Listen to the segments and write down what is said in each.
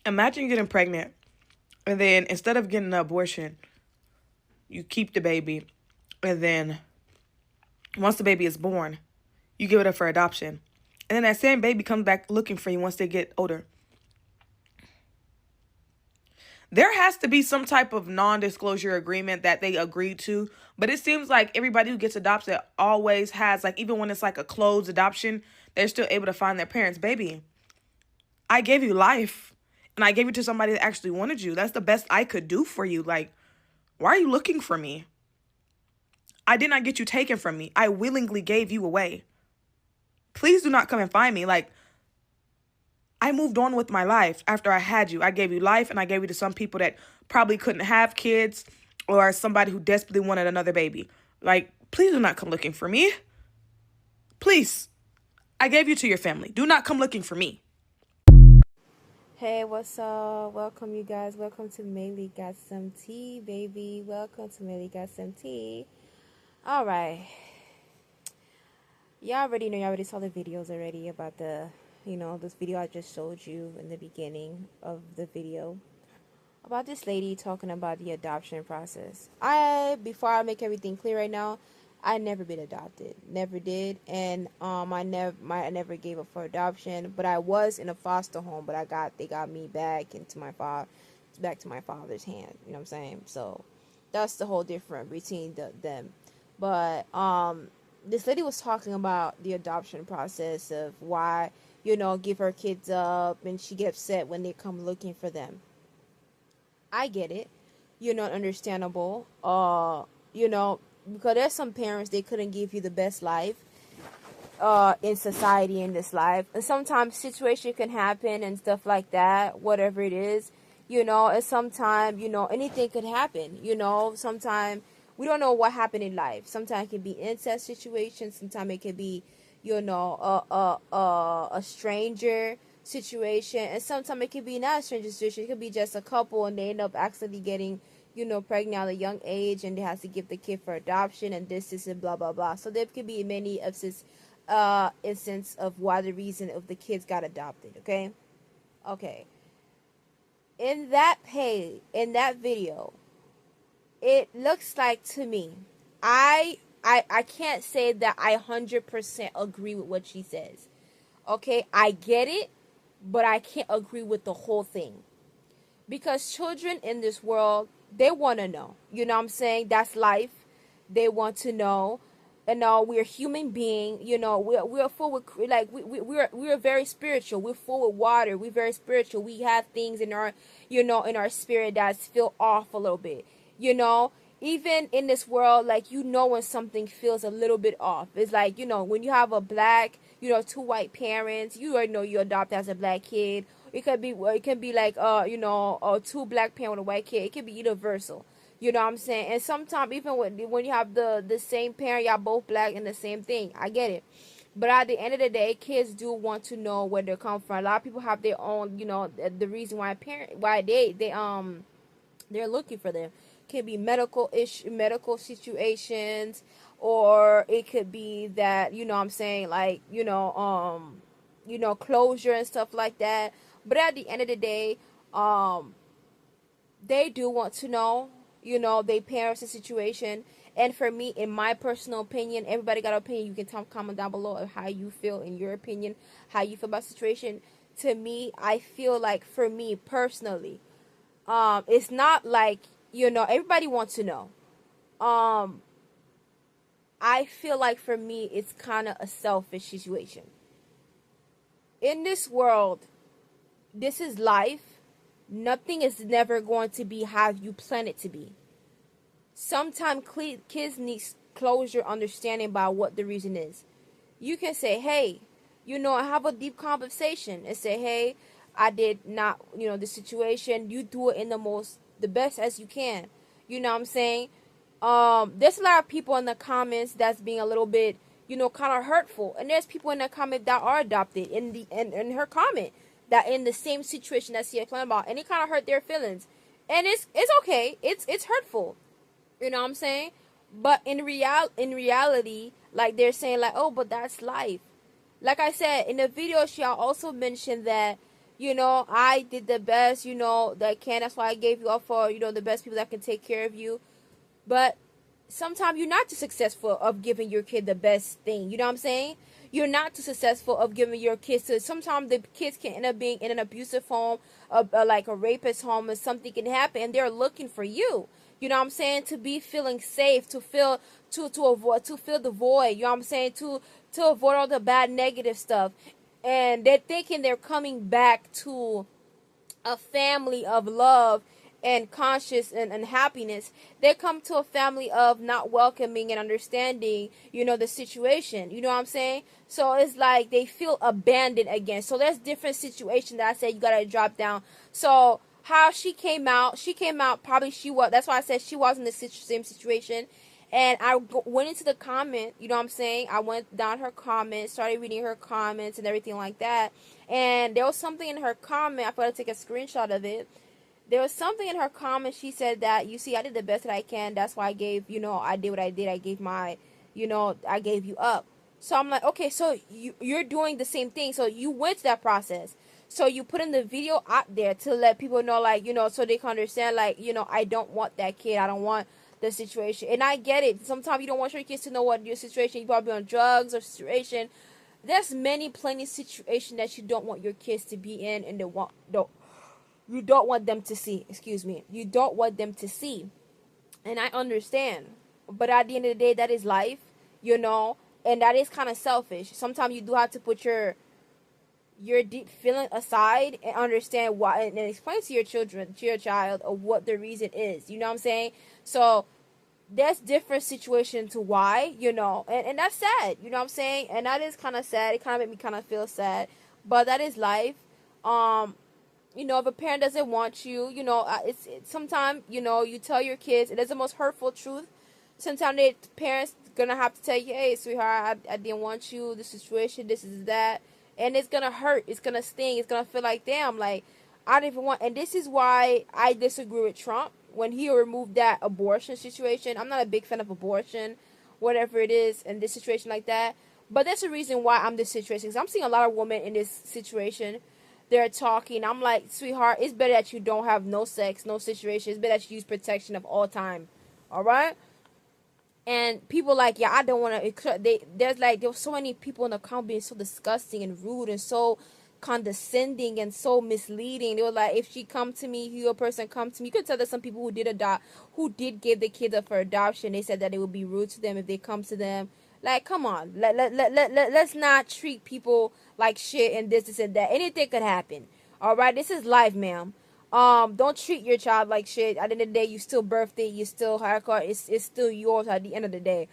Imagine getting pregnant and then instead of getting an abortion, you keep the baby, and then once the baby is born, you give it up for adoption. And then that same baby comes back looking for you once they get older. There has to be some type of non-disclosure agreement that they agreed to, but it seems like everybody who gets adopted always has, like, even when it's like a closed adoption, they're still able to find their parents. Baby, I gave you life, and I gave it to somebody that actually wanted you. That's the best I could do for you. Like, why are you looking for me? I did not get you taken from me. I willingly gave you away. Please do not come and find me. Like, I moved on with my life after I had you. I gave you life, and I gave you to some people that probably couldn't have kids, or somebody who desperately wanted another baby. Like, please do not come looking for me. Please. I gave you to your family. Do not come looking for me. Hey, what's up? Welcome, you guys. Welcome to Maylee Got Some Tea, baby. Welcome to Maylee Got Some Tea. All right. Y'all already saw the videos already about this video I just showed you in the beginning of the video about this lady talking about the adoption process. Before I make everything clear right now, I never been adopted, never did, and I never gave up for adoption. But I was in a foster home, but they got me back to my father's hand. You know what I'm saying? So that's the whole difference between them. But this lady was talking about the adoption process of why give her kids up, and she gets upset when they come looking for them. I get it, understandable. Because there's some parents, they couldn't give you the best life in society in this life, and sometimes situation can happen and stuff like that, whatever it is, and sometimes anything could happen. Sometimes we don't know what happened in life. Sometimes it can be incest situations, sometimes it could be a stranger situation, and sometimes it could be not a stranger situation. It could be just a couple and they end up accidentally getting pregnant at a young age, and they have to give the kid for adoption, and this and blah blah blah. So there could be many instances of why the reason of the kids got adopted. Okay. In that video, it looks like to me, I can't say that I 100% agree with what she says. Okay, I get it, but I can't agree with the whole thing. Because children in this world, they want to know. You know what I'm saying? That's life. They want to know. And we're human being. We're full with, like, we're very spiritual. We're full with water. We're very spiritual. We have things in our, in our spirit that's feel off a little bit. Even in this world, like, when something feels a little bit off. It's like, when you have a black, two white parents, you already know you adopt as a black kid. It can be like, two black parents with a white kid. It can be universal. You know what I'm saying? And sometimes even when you have the same parent, y'all both black and the same thing. I get it. But at the end of the day, kids do want to know where they come from. A lot of people have their own, the reason why they're looking for them. Can be medical situations, or it could be that, I'm saying, like, closure and stuff like that. But at the end of the day, they do want to know, their parents' situation. And for me, in my personal opinion, everybody got an opinion. You can comment down below of how you feel in your opinion, how you feel about the situation. To me, I feel like, for me personally, it's not like, everybody wants to know. I feel like for me, it's kind of a selfish situation. In this world, this is life. Nothing is never going to be how you plan it to be. Sometimes kids need closure, understanding about what the reason is. You can say, hey, have a deep conversation and say, hey, I did not, the situation. You do it in the best as you can. You know what I'm saying? There's a lot of people in the comments that's being a little bit, kind of hurtful. And there's people in the comment that are adopted in her comment that in the same situation that she explained about, and it kind of hurt their feelings. And it's okay. It's hurtful. You know what I'm saying? But in reality, like, they're saying, like, oh, but that's life. Like I said in the video, she also mentioned that, I did the best, that I can. That's why I gave you up for, the best people that can take care of you. But sometimes you're not too successful of giving your kid the best thing. You know what I'm saying? You're not too successful of giving your kids to. Sometimes the kids can end up being in an abusive home, like a rapist home, and something can happen, and they're looking for you. You know what I'm saying? To be feeling safe, to feel to avoid to fill the void. You know what I'm saying? To avoid all the bad negative stuff, and they're thinking they're coming back to a family of love and conscious and happiness. They come to a family of not welcoming and understanding, the situation. You know what I'm saying? So it's like they feel abandoned again. So there's different situations that I said you gotta drop down. So how she came out probably she was. That's why I said she was in the same situation. And I went into the comment, you know what I'm saying? I went down her comments, started reading her comments and everything like that. And there was something in her comment, I forgot to take a screenshot of it. There was something in her comment, she said that, you see, I did the best that I can. That's why I gave, I did what I did. I gave I gave you up. So I'm like, okay, so you're doing the same thing. So you went to that process. So you put in the video out there to let people know, like, so they can understand, like, I don't want that kid. I don't want the situation. And I get it. Sometimes you don't want your kids to know what your situation. You probably on drugs or situation. There's plenty situation that you don't want your kids to be in, and you don't want them to see. Excuse me. You don't want them to see. And I understand. But at the end of the day, that is life, and that is kind of selfish. Sometimes you do have to put your deep feeling aside and understand why, and explain to your child, of what the reason is. You know what I'm saying? So there's different situation to why, and that's sad. You know what I'm saying? And that is kind of sad. It kind of made me kind of feel sad, but that is life. If a parent doesn't want you, it's sometimes, you tell your kids, it is the most hurtful truth. Sometimes the parents gonna have to tell you, hey, sweetheart, I didn't want you, this situation, this is that. And it's gonna hurt, it's gonna sting, it's gonna feel like, damn, like, I don't even want. And this is why I disagree with Trump when he removed that abortion situation. I'm not a big fan of abortion, whatever it is, in this situation like that. But that's the reason why I'm this situation. Because I'm seeing a lot of women in this situation. They're talking. I'm like, sweetheart, it's better that you don't have no sex, no situation. It's better that you use protection of all time. All right? And people like, yeah, I don't want to. There's so many people in the comment being so disgusting and rude and so condescending and so misleading. They were like, if she come to me, if your person come to me, you could tell that some people who did give the kids up for adoption, they said that it would be rude to them if they come to them. Like, come on, let's not treat people like shit and this and that. Anything could happen. All right, this is life, ma'am. Don't treat your child like shit. At the end of the day, you still birthed it, you still hardcore. It's still yours at the end of the day.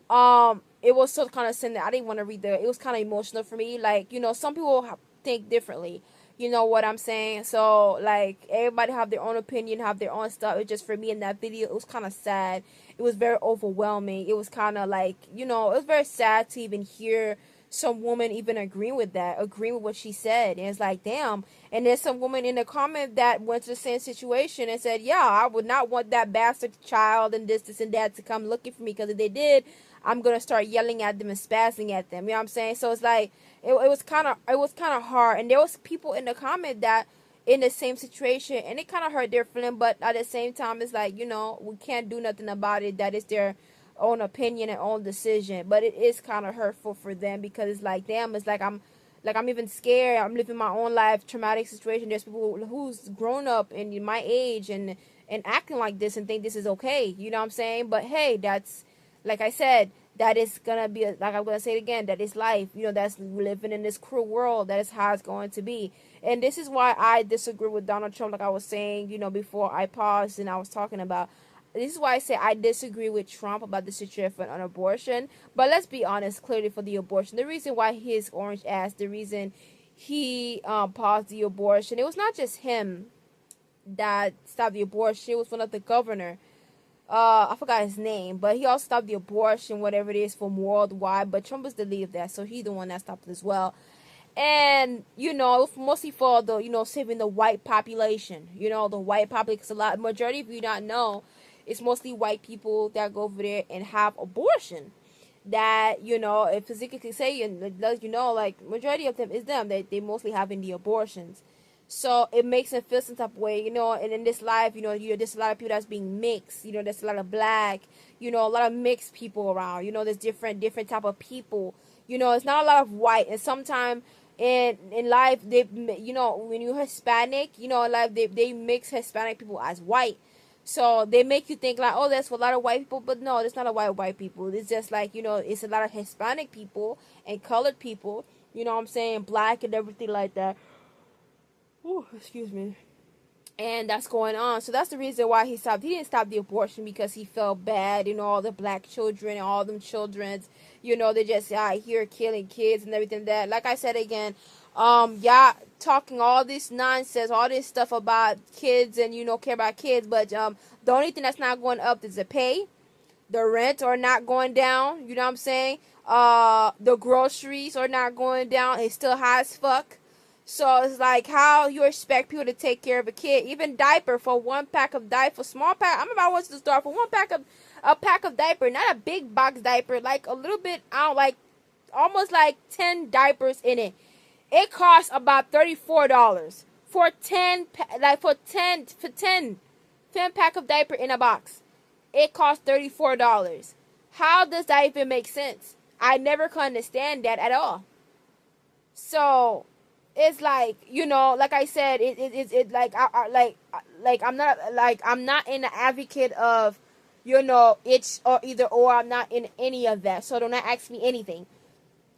It was so kind of sending. I didn't want to read it was kind of emotional for me. Like, some people think differently. You know what I'm saying? So, like, everybody have their own opinion, have their own stuff. It just, for me in that video, it was kind of sad. It was very overwhelming. It was kind of like, it was very sad to even hear some woman even agreeing with what she said. And it's like, damn. And there's some woman in the comment that went to the same situation and said, yeah, I would not want that bastard child and this and that to come looking for me, because if they did, I'm gonna start yelling at them and spazzing at them. You know what I'm saying? So it's like, it was kind of hard. And there was people in the comment that in the same situation, and it kind of hurt their feeling, but at the same time, it's like, we can't do nothing about it. That is their own opinion and own decision. But it is kind of hurtful for them, because it's like, damn, it's like I'm even scared. I'm living my own life, traumatic situation. There's people who's grown up in my age and acting like this and think this is okay. You know what I'm saying? But hey, that's, like I said, that is gonna be, like I'm gonna say it again, that is life. That's living in this cruel world. That is how it's going to be. And this is why I disagree with Donald Trump, like I was saying, before I paused and I was talking about. This is why I say I disagree with Trump about the situation on abortion. But let's be honest, clearly for the abortion, the reason why his orange ass, the reason he paused the abortion, it was not just him that stopped the abortion. It was one of the governor. I forgot his name, but he also stopped the abortion, whatever it is, from worldwide. But Trump is the lead of that, so he's the one that stopped it as well. And, mostly for the, saving the white population, the white population, because majority of you not know, it's mostly white people that go over there and have abortion. That, if Ezekiel can say, and let like, majority of them is them, they mostly having the abortions. So it makes them feel some type of way, and in this life, there's a lot of people that's being mixed, there's a lot of black, a lot of mixed people around, there's different type of people, it's not a lot of white. And sometimes in life, they, when you're Hispanic, in life, they mix Hispanic people as white. So they make you think like, oh, there's a lot of white people, but no, there's not a white people. It's just like, it's a lot of Hispanic people and colored people, what I'm saying, black and everything like that. Ooh, excuse me. And that's going on. So that's the reason why he stopped. He didn't stop the abortion because he felt bad, all the black children, all them children's, they just out here killing kids and everything that. Like I said again, y'all talking all this nonsense, all this stuff about kids and care about kids, but the only thing that's not going up is the pay. The rent are not going down, you know what I'm saying? The groceries are not going down. It's still high as fuck. So it's like how you expect people to take care of a kid. Even diaper, for one pack of diaper, small pack. I remember I went to the store for a pack of diaper, not a big box diaper, like a little bit, almost like 10 diapers in it. It costs about $34 for 10 pack of diaper in a box. It costs $34. How does that even make sense? I never could understand that at all. So it's like, like I said, it like I'm not an advocate of, it's or either or. I'm not in any of that. So don't ask me anything.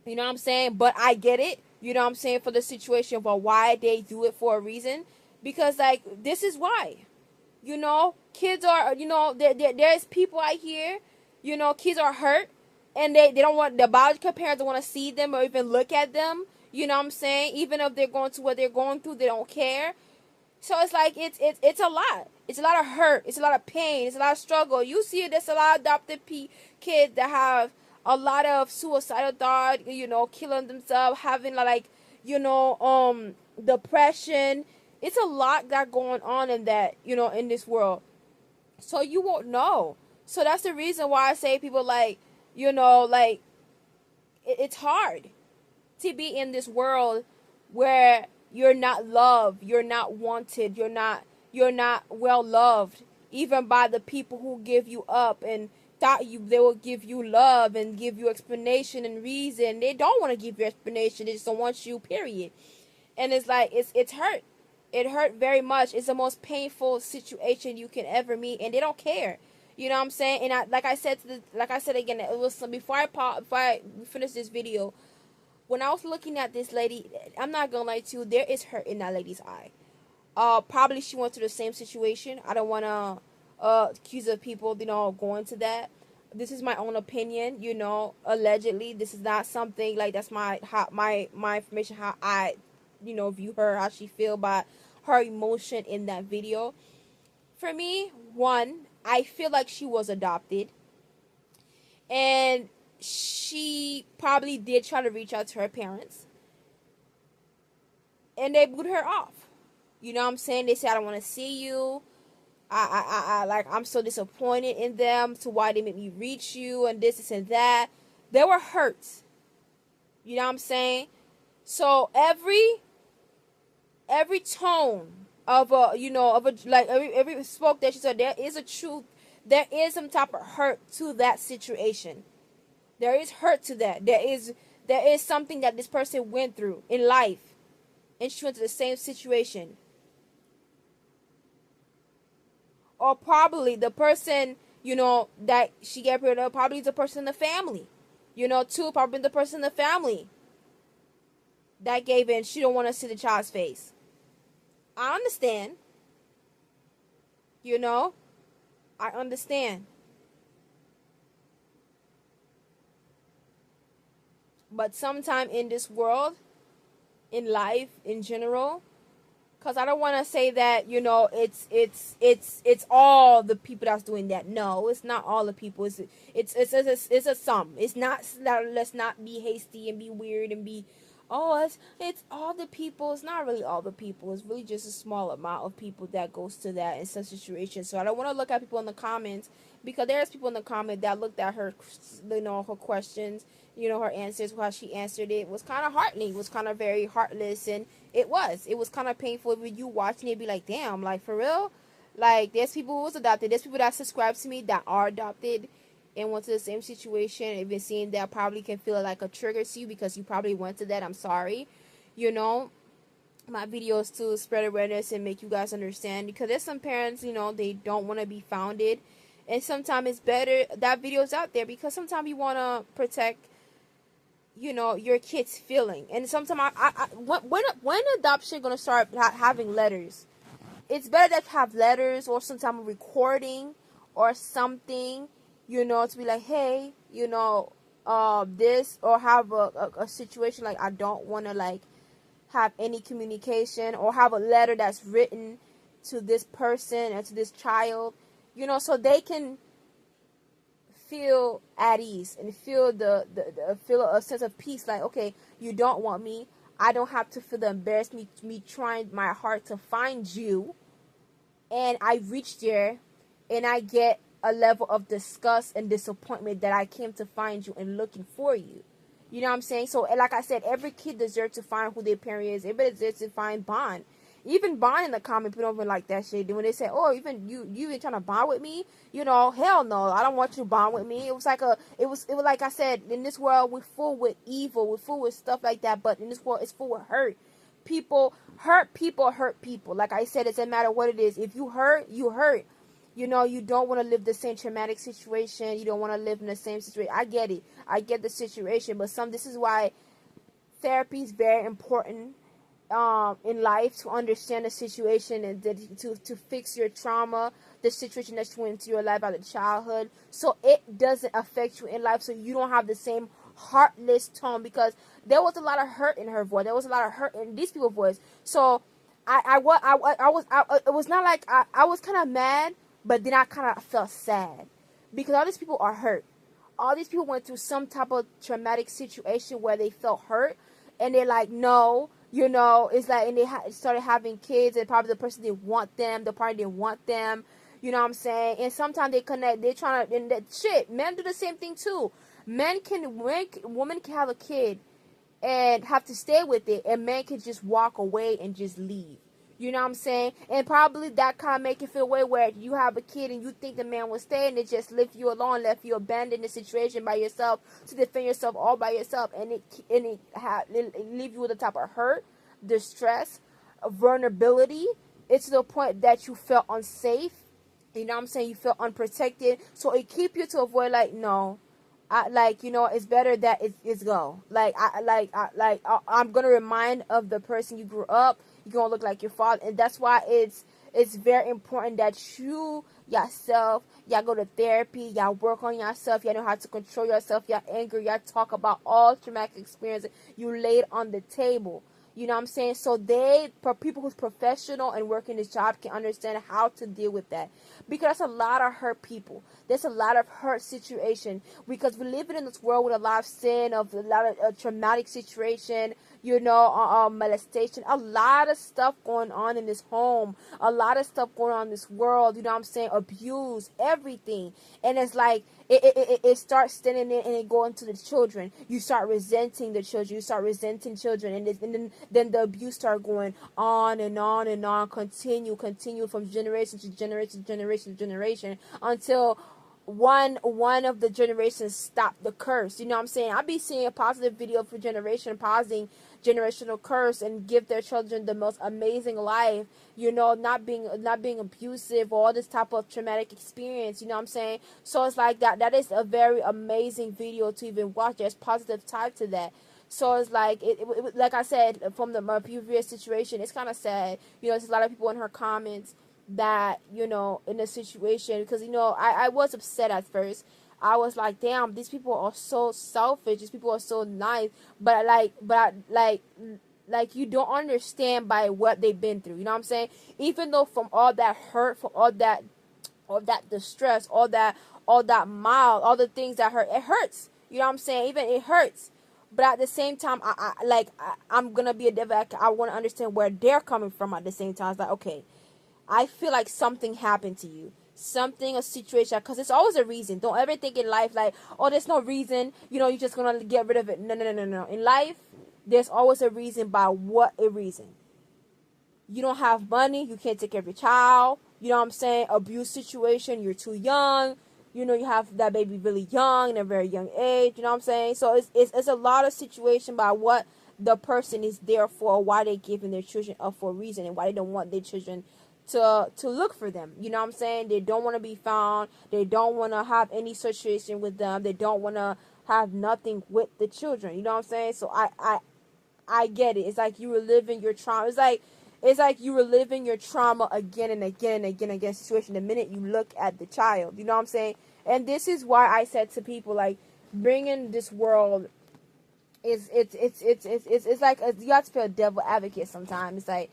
You know what I'm saying? But I get it. You know what I'm saying, for the situation, but why they do it for a reason. Because like this is why. Kids are, there's people out here, kids are hurt and they don't want, their biological parents don't want to see them or even look at them. You know what I'm saying? Even if they're going through what they're going through, they don't care. So it's like, it's a lot. It's a lot of hurt. It's a lot of pain. It's a lot of struggle. You see it, there's a lot of adopted kids that have a lot of suicidal thought, killing themselves, having depression. It's a lot that going on in that, in this world. So you won't know. So that's the reason why I say people it's hard to be in this world where you're not loved, you're not wanted, you're not well loved, even by the people who give you up and thought they will give you love and give you explanation and reason. They don't want to give you explanation. They just don't want you, period. And it's like it's hurt. It hurt very much. It's the most painful situation you can ever meet, and they don't care. You know what I'm saying? And like I said again, it was before I finish this video. When I was looking at this lady, I'm not gonna lie to you, there is hurt in that lady's eye. Probably she went through the same situation. I don't wanna accuse of people, going to that. This is my own opinion, allegedly. This is not something like that's my information, how I, view her, how she feel about her emotion in that video. For me, one, I feel like she was adopted. And she probably did try to reach out to her parents. And they booed her off. You know what I'm saying? They said, I don't want to see you. I'm so disappointed in them to why they made me reach you and this and that. They were hurt. You know what I'm saying? So every tone of every spoke that she said, there is a truth. There is some type of hurt to that situation. There is hurt to that. There is something that this person went through in life, and she went to the same situation. Or probably the person, that she got rid of, probably the person in the family. Probably the person in the family that gave in. She don't want to see the child's face. I understand. I understand. But sometime in this world, in life, in general, because I don't want to say that, it's all the people that's doing that. No, it's not all the people. It's a sum. It's not, let's not be hasty and be weird and be oh, it's all the people. It's not really all the people. It's really just a small amount of people that goes to that in such situations. So I don't want to look at people in the comments, because there's people in the comment that looked at her, her questions, her answers, how she answered it was kind of heartening, was kind of very heartless, and it was kind of painful when you watching it, be like, damn, like for real, like there's people who was adopted, there's people that subscribe to me that are adopted and went to the same situation. Even seeing that probably can feel like a trigger to you because you probably went to that. I'm sorry. My videos to spread awareness and make you guys understand, because there's some parents, they don't want to be founded, and sometimes it's better that video's out there, because sometimes you want to protect your kid's feeling. And sometimes when adoption gonna start having letters, it's better to have letters or some type of recording or something, to be like, hey, this, or have a situation like, I don't want to like have any communication, or have a letter that's written to this person and to this child, so they can feel at ease and feel feel a sense of peace. Like, okay, you don't want me. I don't have to feel the embarrassment me trying my heart to find you, and I reach there, and I get a level of disgust and disappointment that I came to find you and looking for you. You know what I'm saying? So, like I said, every kid deserves to find who their parent is. Everybody deserves to find bond. Even bond in the comment, people don't even like that shit. When they say, oh, even you even trying to bond with me? Hell no. I don't want you to bond with me. It was like I said, in this world, we're full with evil. We're full with stuff like that. But in this world, it's full with hurt. People hurt people. Like I said, it doesn't matter what it is. If you hurt, you hurt. You don't want to live the same traumatic situation. You don't want to live in the same situation. I get it. I get the situation. But this is why therapy is very important in life, to understand the situation and to fix your trauma, the situation that you went into your life out of childhood, so it doesn't affect you in life, so you don't have the same heartless tone, because there was a lot of hurt in her voice. There was a lot of hurt in these people's voice. So I it was not like I was kind of mad, but then I kind of felt sad, because all these people are hurt. All these people went through some type of traumatic situation where they felt hurt, and they're like, no, it's like, and they started having kids, and probably the person didn't want them, the party didn't want them, you know what I'm saying? And sometimes they connect, they're trying to, and that shit, men do the same thing too. Women can have a kid and have to stay with it, and men can just walk away and just leave. You know what I'm saying? And probably that kind of make you feel way where you have a kid and you think the man will stay, and it just left you alone, left you abandoned the situation by yourself to defend yourself all by yourself, and it leave you with a type of hurt, distress, vulnerability. It's to the point that you feel unsafe. You know what I'm saying? You feel unprotected. So it keep you to avoid, like, no, it's better that it's go. I'm gonna remind of the person you grew up. You're gonna look like your father, and that's why it's very important that you yourself, y'all go to therapy, y'all work on yourself, y'all know how to control yourself, y'all anger, y'all talk about all traumatic experiences you laid on the table. You know what I'm saying? So for people who's professional and working this job, can understand how to deal with that. Because there's a lot of hurt people. There's a lot of hurt situation. Because we're living in this world with a lot of sin, of a lot of traumatic situation, molestation, a lot of stuff going on in this home, a lot of stuff going on in this world, you know what I'm saying, abuse, everything. And it's like, it starts standing there, and it go into the children. You start resenting the children, you start resenting children, and then the abuse start going on and on and on, continue from generation to generation to generation, until one of the generations stop the curse. You know what I'm saying? I'll be seeing a positive video for generation pausing generational curse and give their children the most amazing life, not being abusive, or all this type of traumatic experience, you know what I'm saying? So it's like that is a very amazing video to even watch. There's positive type to that. So it's like, like I said, from my previous situation, it's kind of sad. There's a lot of people in her comments that, in a situation, because, I was upset at first. I was like, damn, these people are so selfish. These people are so nice. But you don't understand by what they've been through. You know what I'm saying? Even though from all that hurt, from all that distress, all that mild, all the things that hurt, it hurts. You know what I'm saying? Even it hurts. But at the same time, I'm gonna be a devil. I want to understand where they're coming from. At the same time, it's like, okay, I feel like something happened to you, something, a situation, because it's always a reason. Don't ever think in life like, oh, there's no reason. You're just gonna get rid of it. No, no, no, no, no. In life, there's always a reason. By what a reason? You don't have money. You can't take care of your child. You know what I'm saying? Abuse situation. You're too young. You have that baby really young, in a very young age. You know what I'm saying? So it's a lot of situation by what the person is there for, why they giving their children up for a reason, and why they don't want their children to look for them. You know what I'm saying? They don't want to be found. They don't want to have any situation with them. They don't want to have nothing with the children. You know what I'm saying? So I get it. It's like you reliving your trauma. It's like you reliving your trauma again and again and again and again situation the minute you look at the child. You know what I'm saying? And this is why I said to people, like, bringing this world it's like you have to play a devil advocate sometimes. It's like,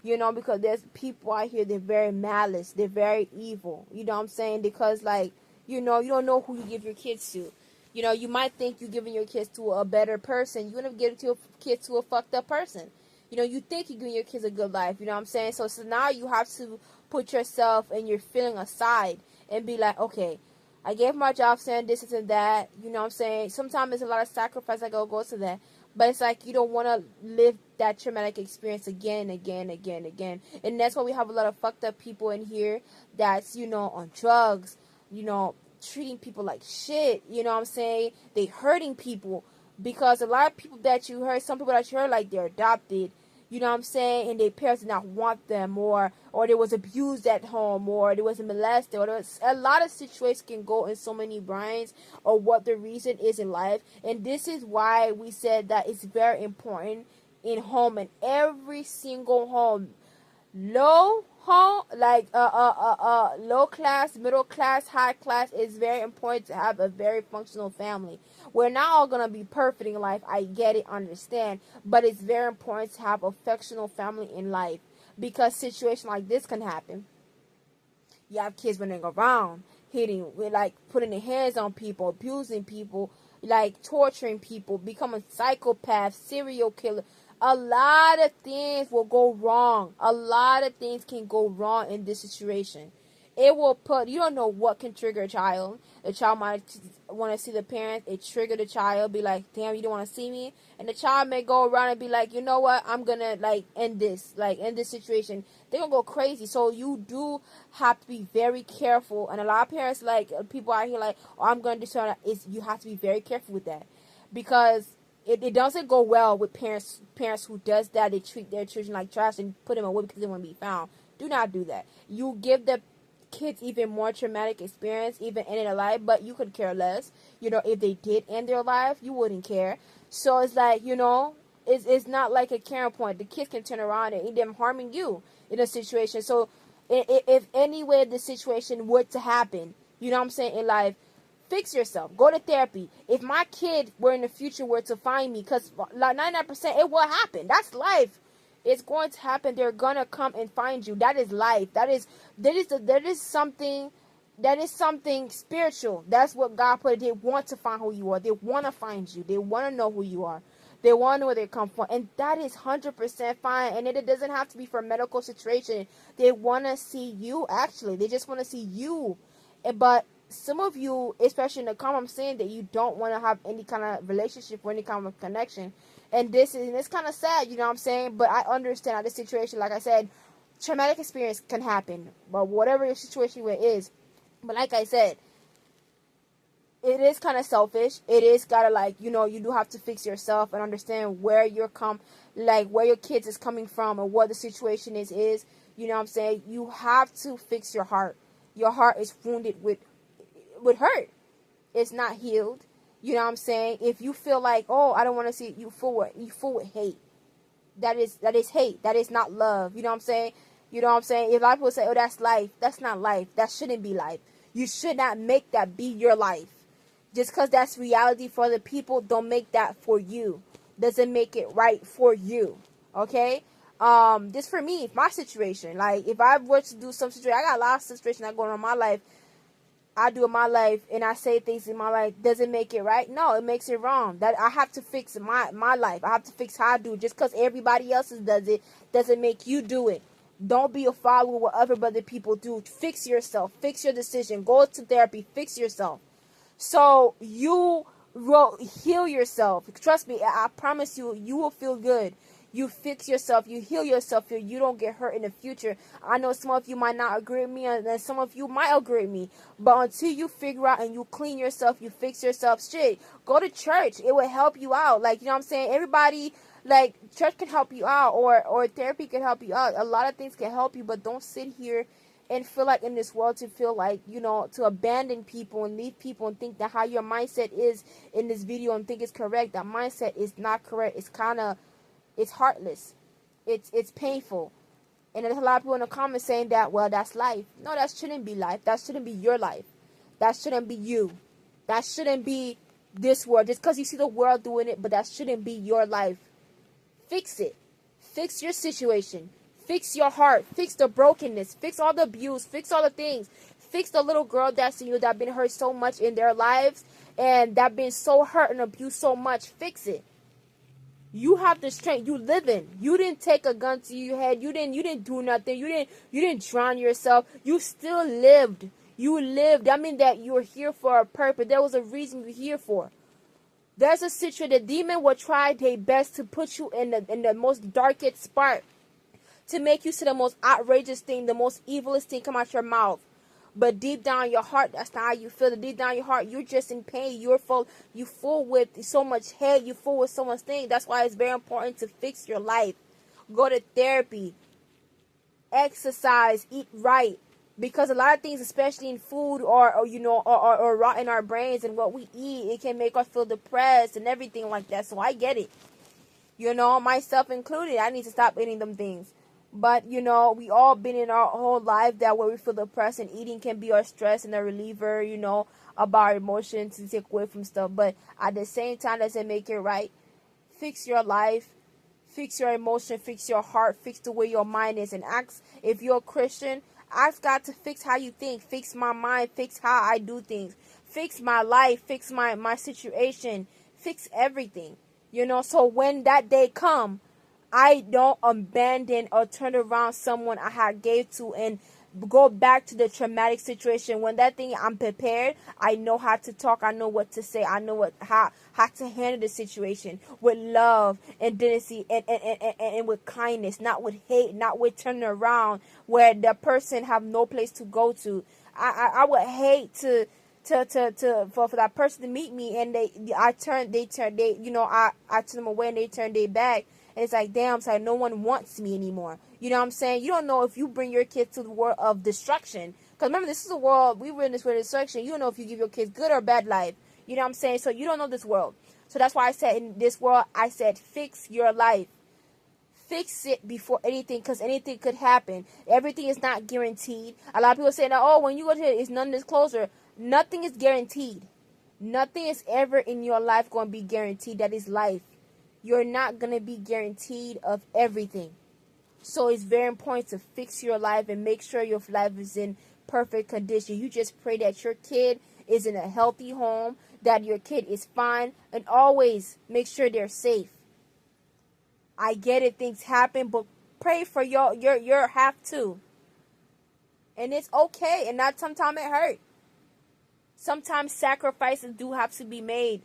because there's people out here, they're very malice, they're very evil. You know what I'm saying? Because, like, you don't know who you give your kids to. You might think you're giving your kids to a better person. You end up giving your kids to a fucked up person. You think you're giving your kids a good life. You know what I'm saying? So now you have to put yourself and your feeling aside and be like, okay, I gave my job saying this and that. You know what I'm saying? Sometimes there's a lot of sacrifice that goes to that. But it's like you don't want to live that traumatic experience again and again and again and again. And that's why we have a lot of fucked up people in here that's, on drugs, treating people like shit. You know what I'm saying? They hurting people. Because a lot of people that you heard, some people that you heard, like, they're adopted. You know what I'm saying? And their parents did not want them, or there was abused at home, or there was molested, or there was a lot of situations can go in so many brains, or what the reason is in life. And this is why we said that it's very important in home, and every single home, low home, like low class, middle class, high class, is very important to have a very functional family. We're not all gonna be perfect in life. I get it, understand, but it's very important to have a functional family in life, because situations like this can happen. You have kids running around, hitting, like, putting their hands on people, abusing people, like, torturing people, becoming psychopaths, serial killer. A lot of things will go wrong. A lot of things can go wrong in this situation. It will you don't know what can trigger a child. The child might want to see the parents. It trigger the child, be like, damn, you don't want to see me? And the child may go around and be like, you know what, I'm going to, like, end this situation. They're going to go crazy. So you do have to be very careful. And a lot of parents, like, people out here, like, oh, I'm going to do that. You have to be very careful with that. Because it doesn't go well with parents who does that. They treat their children like trash and put them away because they want to be found. Do not do that. You give the kids even more traumatic experience, even ending their life, but you could care less. If they did end their life, you wouldn't care. So it's like, it's not like a caring point. The kids can turn around and end them harming you in a situation. So if any way the situation were to happen, you know what I'm saying, in life, fix yourself. Go to therapy. If my kid were in the future were to find me, because like 99% it will happen. That's life. It's going to happen. They're gonna come and find you. That is life. That is something spiritual. That's what God put. They want to find who you are. They want to find you. They want to know who you are. They want to know where they come from. And that is 100% fine. And it doesn't have to be for a medical situation. They want to see you, actually. They just want to see you. But some of you, especially in the comment, saying that you don't want to have any kind of relationship or any kind of connection. And it's kind of sad, you know what I'm saying? But I understand how this situation, like I said, traumatic experience can happen. But whatever your situation is. But like I said, it is kind of selfish. It is gotta, like, you do have to fix yourself and understand where where your kids is coming from and what the situation is. You know what I'm saying? You have to fix your heart. Your heart is wounded with hurt. It's not healed. You know what I'm saying? If you feel like, oh, I don't want to see it, you full with hate. That is hate. That is not love. You know what I'm saying? You know what I'm saying? If a lot of people say, oh, that's life, that's not life. That shouldn't be life. You should not make that be your life. Just because that's reality for other people, don't make that for you. Doesn't make it right for you. Okay? Just for me, my situation. Like, if I were to do some situation, I got a lot of situations that going on in my life. I do in my life and I say things in my life doesn't make it right. No, it makes it wrong. That I have to fix my life. I have to fix how I do. Just because everybody else does it doesn't make you do it. Don't be a follower of what other people do. Fix yourself. Fix your decision. Go to therapy. Fix yourself. So you will heal yourself. Trust me, I promise you, you will feel good. You fix yourself, you heal yourself, you don't get hurt in the future. I know some of you might not agree with me, and some of you might agree with me. But until you figure out and you clean yourself, you fix yourself, shit, go to church. It will help you out. Like, you know what I'm saying? Everybody, like, church can help you out, or therapy can help you out. A lot of things can help you, but don't sit here and feel like in this world to feel like, you know, to abandon people and leave people and think that how your mindset is in this video and think it's correct. That mindset is not correct. It's kind of, it's heartless. It's painful. And there's a lot of people in the comments saying that, well, that's life. No, that shouldn't be life. That shouldn't be your life. That shouldn't be you. That shouldn't be this world. Just because you see the world doing it, but that shouldn't be your life. Fix it. Fix your situation. Fix your heart. Fix the brokenness. Fix all the abuse. Fix all the things. Fix the little girl that's in you that been hurt so much in their lives and that been so hurt and abused so much. Fix it. You have the strength. You living. You didn't take a gun to your head. You didn't do nothing. You didn't drown yourself. You still lived. You lived. I mean that you're here for a purpose. There was a reason you're here for. There's a situation. The demon will try their best to put you in the most darkest spot, to make you say the most outrageous thing, the most evilest thing come out your mouth. But deep down your heart, that's not how you feel. Deep down your heart, you're just in pain. You full with so much hate. You full with so much things. That's why it's very important to fix your life. Go to therapy. Exercise. Eat right. Because a lot of things, especially in food or you know, or rot in our brains and what we eat, it can make us feel depressed and everything like that. So I get it. You know, myself included. I need to stop eating them things. But, you know, we all been in our whole life that where we feel depressed, and eating can be our stress and a reliever, you know, about our emotions to take away from stuff. But at the same time, doesn't make it right. Fix your life. Fix your emotion. Fix your heart. Fix the way your mind is. And ask, if you're a Christian, ask God to fix how you think. Fix my mind. Fix how I do things. Fix my life. Fix my situation. Fix everything. You know, so when that day come, I don't abandon or turn around someone I had gave to and go back to the traumatic situation. When that thing, I'm prepared. I know how to talk. I know what to say. I know how to handle the situation with love and dignity and with kindness, not with hate, not with turning around where the person have no place to go to. I would hate for that person to meet me and I turn them away and they turn their back. And it's like, damn, it's like no one wants me anymore. You know what I'm saying? You don't know if you bring your kids to the world of destruction. Because remember, this is a world, we were in this world of destruction. You don't know if you give your kids good or bad life. You know what I'm saying? So you don't know this world. So that's why I said in this world, I said, fix your life. Fix it before anything, because anything could happen. Everything is not guaranteed. A lot of people say that, oh, when you go to it, it's none of this closer. Nothing is guaranteed. Nothing is ever in your life going to be guaranteed. That is life. You're not going to be guaranteed of everything. So it's very important to fix your life and make sure your life is in perfect condition. You just pray that your kid is in a healthy home, that your kid is fine, and always make sure they're safe. I get it, things happen, but pray for your have to. And it's okay, and not sometimes it hurt. Sometimes sacrifices do have to be made,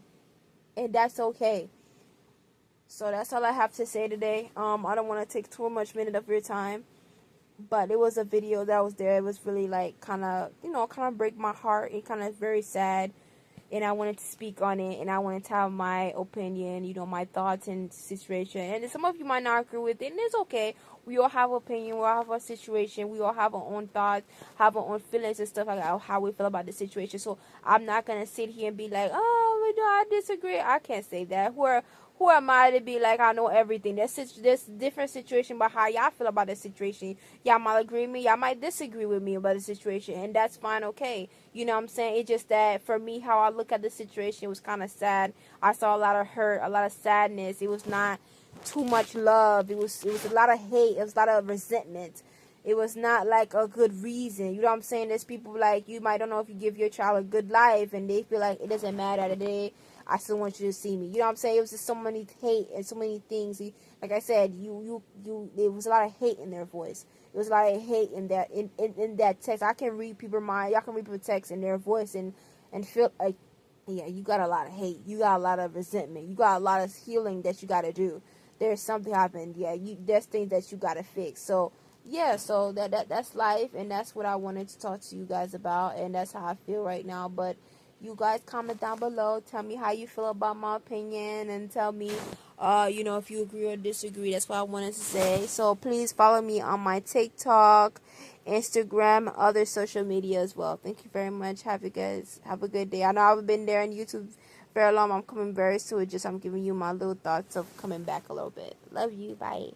and that's okay. So that's all I have to say today. I don't want to take too much minute of your time, but it was a video that was there. It was really like kind of break my heart. It kind of very sad, and I wanted to speak on it, and I wanted to have my opinion, you know, my thoughts and situation. And some of you might not agree with it, and it's okay. We all have opinion. We all have our situation. We all have our own thoughts, have our own feelings and stuff like that, how we feel about the situation. So I'm not gonna sit here and be like, oh, no, I disagree. I can't say that. Who am I to be like I know everything? There's different situation about how y'all feel about the situation. Y'all might agree with me, y'all might disagree with me about the situation, and that's fine, okay. You know what I'm saying? It's just that for me, how I look at the situation was kind of sad. I saw a lot of hurt, a lot of sadness. It was not too much love. It was a lot of hate. It was a lot of resentment. It was not like a good reason. You know what I'm saying? There's people like, you might don't know if you give your child a good life and they feel like it doesn't matter today. I still want you to see me. You know what I'm saying? It was just so many hate and so many things. Like I said, there was a lot of hate in their voice. There was a lot of hate in that text. I can read people's mind. Y'all can read people's text in their voice and feel like, yeah, you got a lot of hate. You got a lot of resentment. You got a lot of healing that you got to do. There's something happened. Yeah, there's things that you got to fix. So, yeah, so that's life, and that's what I wanted to talk to you guys about, and that's how I feel right now. But you guys comment down below, tell me how you feel about my opinion, and tell me if you agree or disagree. That's what I wanted to say. So please follow me on my TikTok, Instagram, other social media as well. Thank you very much. Have a good day. I know I've been there on YouTube very long. I'm coming very soon. I'm giving you my little thoughts of coming back a little bit. Love you. Bye.